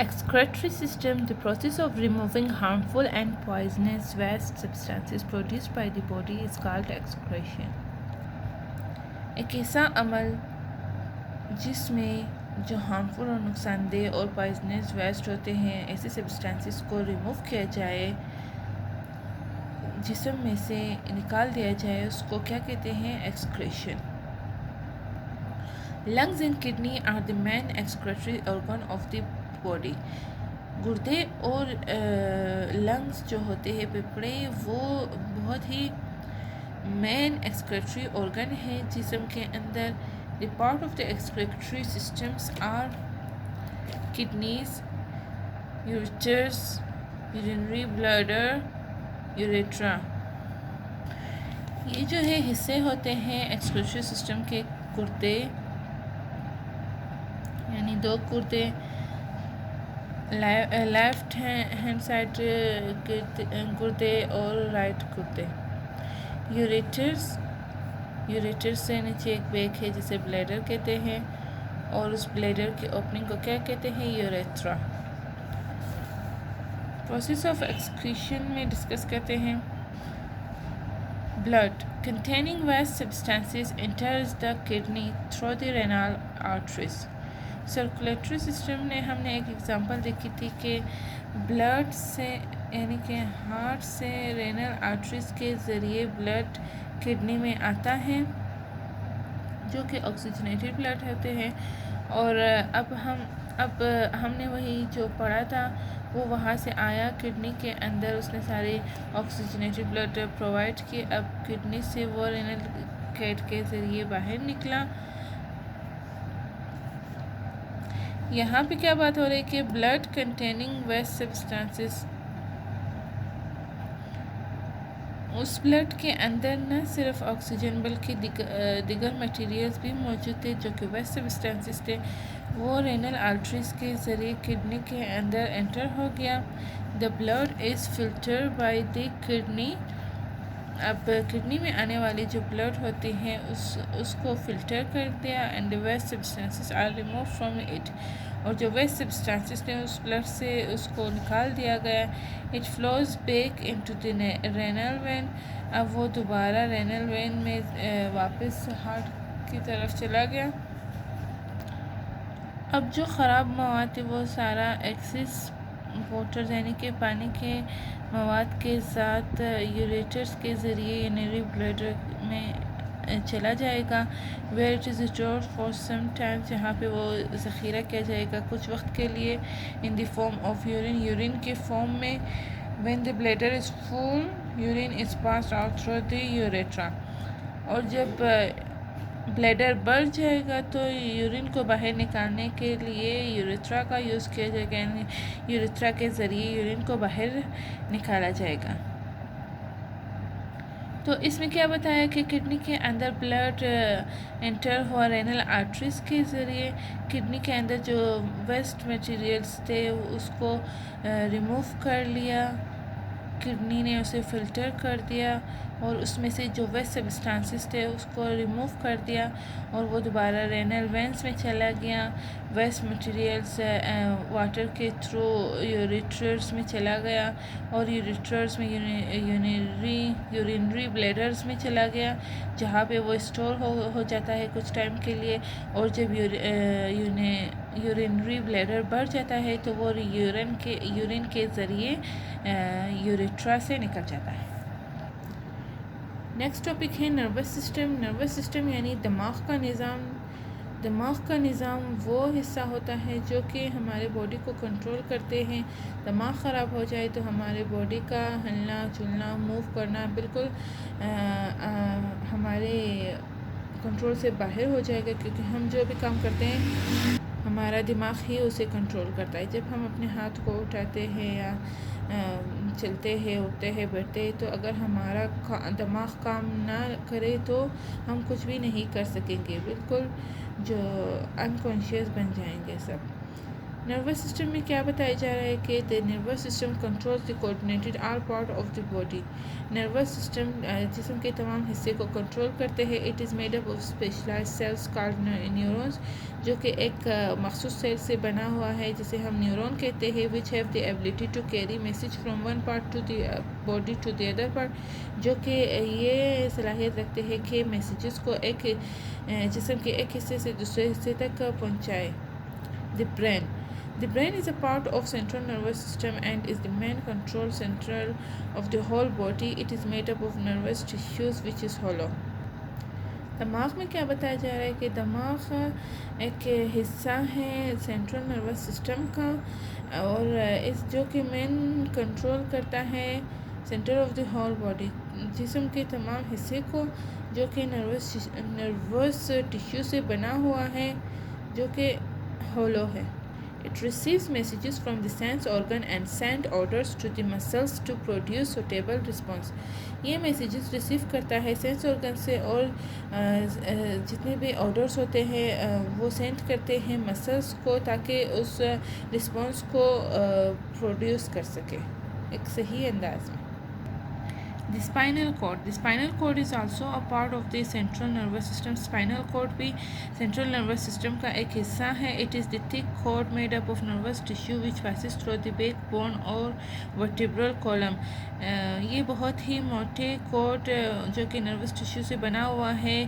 Excretory system, the process of removing harmful and poisonous waste substances produced by the body is called excretion. एक ऐसा अमल जिसमें जो harmful और नुकसानदेह और पॉइजनस वेस्ट होते हैं, ऐसे सब्सटेंसेस को रिमूव किया जाए, जिस्म में से निकाल दिया जाए, उसको क्या कहते हैं? Excretion. Lungs and kidney are the main excretory organ of the body. गुर्दे और लंग्स जो होते हैं, फेफड़े, वो बहुत ही मेन एक्सक्रेटरी ऑर्गन है जिस्म के अंदर. The part of the excretory systems are kidneys, ureters, urinary bladder, urethra. ये जो है हिस्से होते हैं एक्सक्रेटरी सिस्टम के. गुर्दे यानी दो गुर्दे, लेफ्ट हैंड साइड गुर्दे और राइट गुर्दे. यूरेटर्स से नीचे एक बैग है जिसे ब्लैडर कहते हैं, और उस ब्लैडर की ओपनिंग को क्या कहते हैं? यूरेथ्रा. प्रोसेस ऑफ एक्सक्रीशन में डिस्कस करते हैं. Blood containing waste substances enters the kidney through the renal arteries. Circulatory system ने हमने एक एग्जांपल देखी थी कि ब्लड से यानी कि हार्ट से रेनल आर्टरीज के ज़रिए ब्लड किडनी में आता है, जो कि ऑक्सीजनेटेड ब्लड होते हैं. और अब हमने वही जो पढ़ा था वो वहाँ से आया किडनी के अंदर, उसने सारे ऑक्सीजनेटेड ब्लड प्रोवाइड किए. अब किडनी से वो रेनल कैट के ज़रिए बाहर निकला. यहाँ पे क्या बात हो रही है कि ब्लड कंटेनिंग वेस्ट सब्सटेंसेस, उस ब्लड के अंदर न सिर्फ ऑक्सीजन बल्कि दिगर मटेरियल्स भी मौजूद थे जो कि वेस्ट सब्सटेंसेस थे. वो रेनल आर्टरीज के ज़रिए किडनी के अंदर एंटर हो गया. The blood is filter by the kidney. अब किडनी में आने वाली जो ब्लड होती हैं उसको फ़िल्टर कर दिया. And the waste substances are remove from it. और जो वेस्ट सब्सटेंसेस थे उस ब्लड से उसको निकाल दिया गया. It flows back into the renal vein. अब वो दोबारा रेनल वेन में वापस हार्ट की तरफ चला गया. अब जो ख़राब मवाद थे वो सारा एक्सेस वाटर यानी कि पानी के मवाद के साथ यूरेटर्स के ज़रिए यूरिनरी ब्लैडर में चला जाएगा. Where it is stored for some time, जहाँ पे वो ज़ख़ीरा किया जाएगा कुछ वक्त के लिए. In the form of urine के फॉर्म में. When the bladder is full, urine is passed out through the urethra. और जब ब्लैडर बढ़ जाएगा तो यूरिन को बाहर निकालने के लिए यूरेथ्रा का यूज़ किया जाएगा. यानी यूरेथ्रा के ज़रिए यूरिन को बाहर निकाला जाएगा. तो इसमें क्या बताया कि किडनी के अंदर ब्लड एंटर हुआ रेनल आर्टरीज के ज़रिए. किडनी के अंदर जो वेस्ट मटेरियल्स थे उसको रिमूव कर लिया. किडनी ने उसे फ़िल्टर कर दिया और उसमें से जो वेस्ट सब्सटेंसेस थे उसको रिमूव कर दिया और वो दोबारा रेनल वेंस में चला गया. वेस्ट मटेरियल्स वाटर के थ्रू यूरेटर्स में चला गया और यूरेटर्स में यूरिनरी ब्लैडर्स में चला गया, जहाँ पे वो स्टोर हो जाता है कुछ टाइम के लिए. और जब यूरिनरी ब्लैडर बढ़ जाता है तो वो यूरिन के ज़रिए यूरेट्रा से निकल जाता है. नेक्स्ट टॉपिक है नर्वस सिस्टम. नर्वस सिस्टम यानी दिमाग का निज़ाम. दिमाग का निज़ाम वो हिस्सा होता है जो कि हमारे बॉडी को कंट्रोल करते हैं. दिमाग ख़राब हो जाए तो हमारे बॉडी का हिलना चुलना मूव करना बिल्कुल हमारे कंट्रोल से बाहर हो जाएगा, क्योंकि हम जो भी काम करते हैं हमारा दिमाग ही उसे कंट्रोल करता है. जब हम अपने हाथ को उठाते हैं या चलते हैं, उठते हैं, बैठते हैं, तो अगर हमारा दिमाग काम ना करे तो हम कुछ भी नहीं कर सकेंगे. बिल्कुल जो अनकॉन्शियस बन जाएंगे सब. नर्वस सिस्टम में क्या बताया जा रहा है कि the nervous system controls the coordinated all part of the body. Nervous system जिस्म के तमाम हिस्से को कंट्रोल करते हैं। It is made up of specialised cells called neurons, जो कि एक मखसूस सेल से बना हुआ है जिसे हम न्यूरॉन कहते हैं, which have the ability to carry message from one part to the body to the other part, जो कि ये सलाहियत रखते हैं कि मैसेजेस को एक जिस्म के एक हिस्से से दूसरे हिस्से तक पहुँचाए। The brain The brain is a part of central nervous system and is the main control center of the whole body. It is made up of nervous tissues which is hollow. दिमाग में क्या बताया जा रहा है कि दिमाग एक हिस्सा है सेंट्रल नर्वस सिस्टम का, और इस जो कि मेन कंट्रोल करता है centre of the whole body, जिस्म के तमाम हिस्से को, जो कि नर्वस टिश्यू से बना हुआ है, जो कि होलो है। It receives messages from the sense organ and send orders to the muscles to produce suitable response. ये मैसेजेस रिसीव करता है सेंस ऑर्गन से, और जितने भी ऑर्डर्स होते हैं वो सेंड करते हैं मसल्स को, ताकि उस रिस्पॉन्स को प्रोड्यूस कर सके एक सही अंदाज में। The spinal cord. The spinal cord is also a part of the central nervous system. Spinal cord भी central nervous system का एक हिस्सा है. It is the thick cord made up of nervous tissue which passes through the backbone और vertebral column. ये बहुत ही मोटे code जो कि नर्वस टिश्यू से बना हुआ है,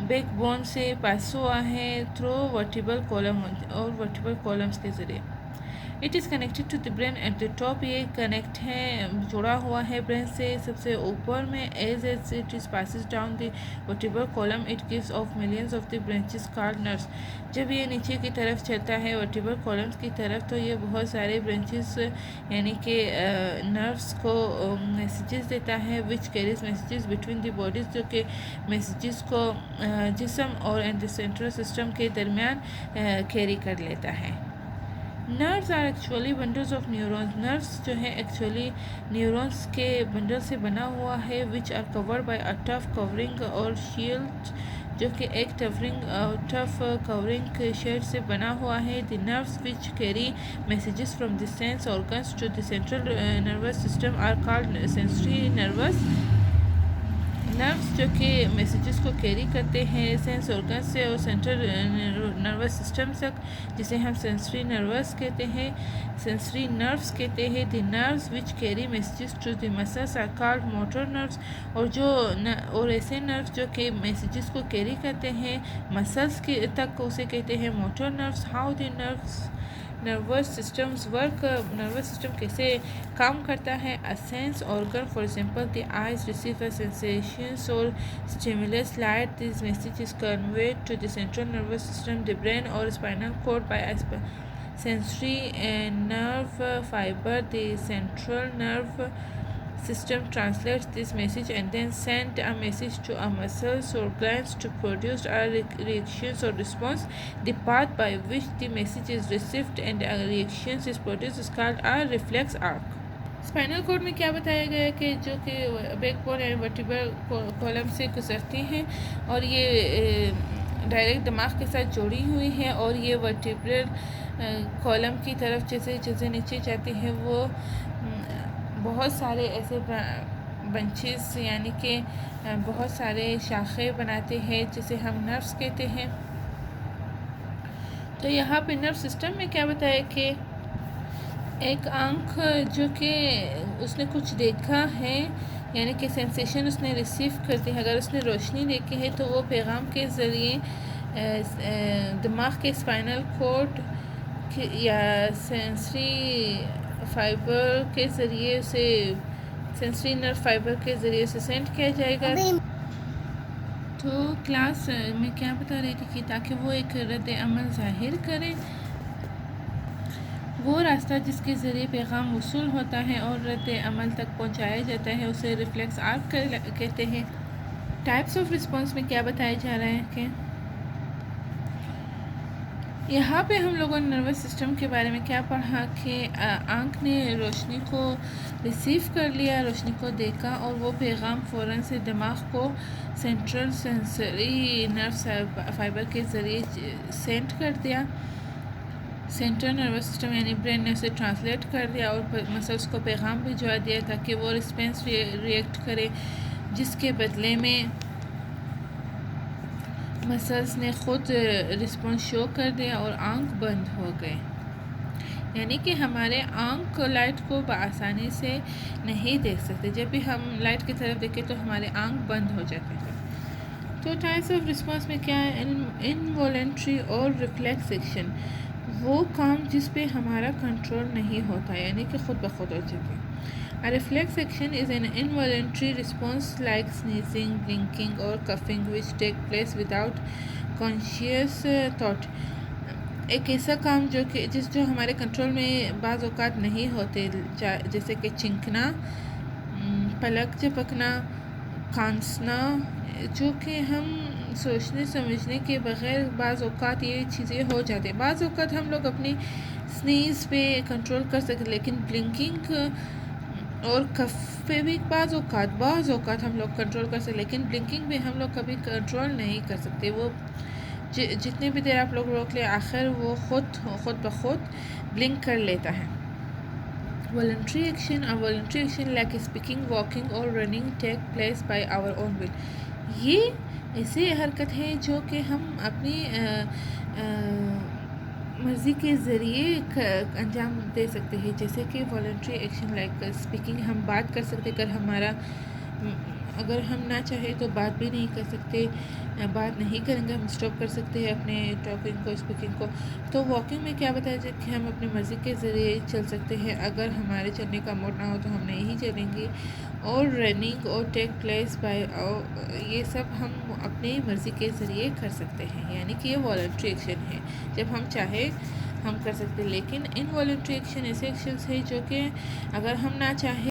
बैकबोन से पास हुआ है थ्रू वर्टिब्रल कॉलम और वर्टिब्रल कॉलम्स के ज़रिए। It is connected to the brain at the top, ये कनेक्ट है, जुड़ा हुआ है ब्रेन से सबसे ऊपर में। As it is passes down the vertebral column it gives off millions of the branches called nerves. जब ये नीचे की तरफ चलता है वर्टिब्रल कॉलम्स की तरफ, तो ये बहुत सारे ब्रांचेस यानी कि नर्व्स को मैसेजेस देता है, which carries messages between the bodies, जो कि मैसेजेस को जिस्म और एंड द सेंट्रल सिस्टम के दरमियान कैरी कर लेता है। Nerves are actually bundles of neurons. Nerves जो है एक्चुअली न्यूरॉन्स के बंडल से बना हुआ है, which are covered by a tough covering और शील्ड, जो कि एक टफ कवरिंग शेड से बना हुआ है। The nerves which carry messages from the sense organs to the central nervous system are called sensory nervous. Nerves जो कि मैसेजेस को कैरी करते हैं सेंस ऑर्गन से और सेंट्रल नर्वस सिस्टम तक, जिसे हम सेंसरी नर्वस कहते हैं, सेंसरी नर्व्स कहते हैं। The nerves which carry messages to the muscles are called motor nerves. और ऐसे नर्व्स जो कि मैसेजेस को कैरी करते हैं मसल्स के तक, उसे कहते हैं motor nerves. How the nervous systems work, nervous system कैसे काम करता है। A sense organ for example the eyes receive a sensations और stimulus light, this message is conveyed to the central nervous system, the brain और spinal cord by sensory nerve fiber. The central nerve system translates this message and then send a message to a muscles or glands to produce a reaction or response. The path by which the message is received and a reaction is produced is called a reflex arc. Spinal cord में क्या बताया गया है कि जो कि backbone and vertebral column से गुजरती हैं, और ये डायरेक्ट दिमाग के साथ जुड़ी हुई है, और ये वर्टिब्रल कॉलम की तरफ जैसे जैसे नीचे जाती है वो बहुत सारे ऐसे बंचेस यानी कि बहुत सारे शाखे बनाते हैं, जिसे हम नर्व्स कहते हैं। तो यहाँ पे नर्व सिस्टम में क्या बताया कि एक आँख जो कि उसने कुछ देखा है, यानी कि सेंसेशन उसने रिसीव करती है, अगर उसने रोशनी देखी है तो वो पैगाम के ज़रिए दिमाग के स्पाइनल कॉर्ड या सेंसरी फाइबर के ज़रिए उसे सेंसरी नर्व फाइबर के ज़रिए उसे सेंड किया जाएगा। तो क्लास में क्या बता रही थी कि ताकि वो एक रद्द अमल ज़ाहिर करे, वो रास्ता जिसके ज़रिए पैगाम वसूल होता है और रद्द अमल तक पहुंचाया जाता है, उसे रिफ्लेक्स आर्क कहते हैं। टाइप्स ऑफ रिस्पॉन्स में क्या बताया जा रहा है कि यहाँ पे हम लोगों ने नर्वस सिस्टम के बारे में क्या पढ़ा कि आँख ने रोशनी को रिसीव कर लिया, रोशनी को देखा, और वो पैगाम फ़ौरन से दिमाग को सेंट्रल सेंसरी नर्व फाइबर के ज़रिए सेंड कर दिया। सेंट्रल नर्वस सिस्टम यानी ब्रेन ने उसे ट्रांसलेट कर दिया और मसल्स को पैगाम भिजवा दिया ताकि वो रिस्पॉन्स रिएक्ट करे, जिसके बदले में मसल्स ने ख़ुद रिस्पॉन्स शो कर दिया और आंख बंद हो गए। यानी कि हमारे आंख लाइट को बआसानी से नहीं देख सकते। जब भी हम लाइट की तरफ देखें तो हमारे आंख बंद हो जाते हैं। तो टाइप्स ऑफ रिस्पॉन्स में क्या है, इनवॉलेंट्री और रिफ्लेक्स एक्शन, वो काम जिस पे हमारा कंट्रोल नहीं होता यानी कि खुद ब खुद हो जाती है। A reflex action is an involuntary response like sneezing, blinking or coughing which take place without conscious thought. एक ऐसा काम जो हमारे कंट्रोल में बाज़ औक़ात नहीं होते, जैसे कि चिंकना, पलक झपकना, खांसना, जो कि हम सोचने समझने के बग़ैर बाज़ औक़ात ये चीज़ें हो जाती हैं। बाज़ औक़ात हम लोग अपनी स्नीज़ पे कंट्रोल कर सकते, लेकिन ब्लिंकिंग और कफ पे भी बाज़ औक़ात हम लोग कंट्रोल कर सकते, लेकिन ब्लिंकिंग पे हम लोग कभी कंट्रोल नहीं कर सकते। वो जितनी भी देर आप लोग रोक ले, आखिर वो खुद ब खुद ब्लिंक कर लेता है। Voluntary action like speaking, walking or running take place by our own will. ये ऐसी हरकत है जो कि हम अपनी मर्ज़ी के ज़रिए अंजाम दे सकते हैं। जैसे कि वॉलंटरी एक्शन लाइक स्पीकिंग, हम बात कर सकते, अगर हम ना चाहें तो बात भी नहीं कर सकते, बात नहीं करेंगे, हम स्टॉप कर सकते हैं अपने टॉकिंग को, स्पीकिंग को। तो वॉकिंग में क्या बताया जाए कि हम अपनी मर्ज़ी के ज़रिए चल सकते हैं, अगर हमारे चलने का मूड ना हो तो हम नहीं चलेंगे। और रनिंग और टेक प्लेस बाय, ये सब हम अपनी मर्ज़ी के ज़रिए कर सकते हैं, यानी कि ये वॉलंटरी एक्शन है, जब हम चाहे हम कर सकते हैं। लेकिन इनवॉलंटरी एक्शन ऐसे एक्शंस है जो कि अगर हम ना चाहे